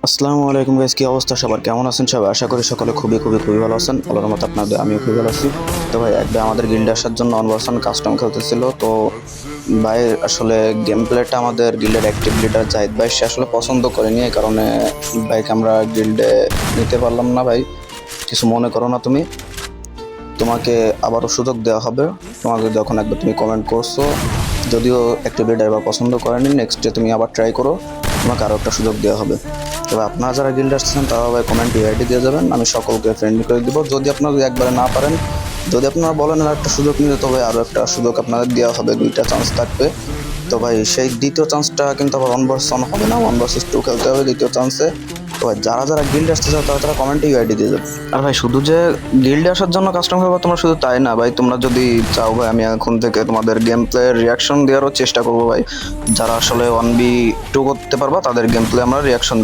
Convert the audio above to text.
আসসালামু আলাইকুম গাইস, কি অবস্থা সবার? কেমন আছেন সবাই? আশা করি সকলে খুবই ভালো আছেন। আল্লাহর রহমতে আপনাদের আমিও খুবই ভালো আছি। তো ভাই এক ভাই আমাদের গিল্ডে আসার জন্য অনভার্সন কাস্টম খেলতেছিল। তো ভাই আসলে গেম প্লেটা আমাদের গিল্ডের অ্যাক্টিভ লিডার জাহিদ ভাই সে আসলে পছন্দ করেনি, এই কারণে ভাইকে আমরা গিল্ডে নিতে পারলাম না। ভাই কিছু মনে করো না তুমি, তোমাকে আবারও সুযোগ দেওয়া হবে। তোমাকে যখন একবার তুমি কমেন্ট করছো, যদিও অ্যাক্টিভ লিডার এবার পছন্দ করেনি, নেক্সট ডে তুমি আবার ট্রাই করো, তোমাকে আরও একটা সুযোগ দেওয়া হবে। তবে আপনারা যারা গিল্ডে আসছেন তারা ভাই কমেন্ট ইউআইডি দিয়ে যাবেন, আমি সকলকে ফ্রেন্ড করে দিব। যদি আপনারা একবারে না পারেন, যদি আপনারা বলেন আর একটা সুযোগ নিতে, তবে আরও একটা সুযোগ আপনাদের দেওয়া হবে, 2টা চান্স থাকবে। তো ভাই সেই দ্বিতীয় চান্সটা কিন্তু আবার 1 vs 1 হবে না, 1 vs 2 খেলতে হবে দ্বিতীয় চান্সে। তো ভাই যারা যারা গিল্ডে আসতে চাও তারা তারা কমেন্টে ইউআইডি দিয়ে যাবে। আর ভাই শুধু যে গিল্ডে আসার জন্য কাস্টম খেলবো তোমরা শুধু তাই না ভাই, তোমরা যদি চাও ভাই আমি এখন থেকে তোমাদের গেম প্লে রিয়াকশন দেওয়ারও চেষ্টা করবো ভাই। যারা আসলে 1v2 করতে পারবা তাদের গেম প্লে আমরা রিয়াকশন দিব।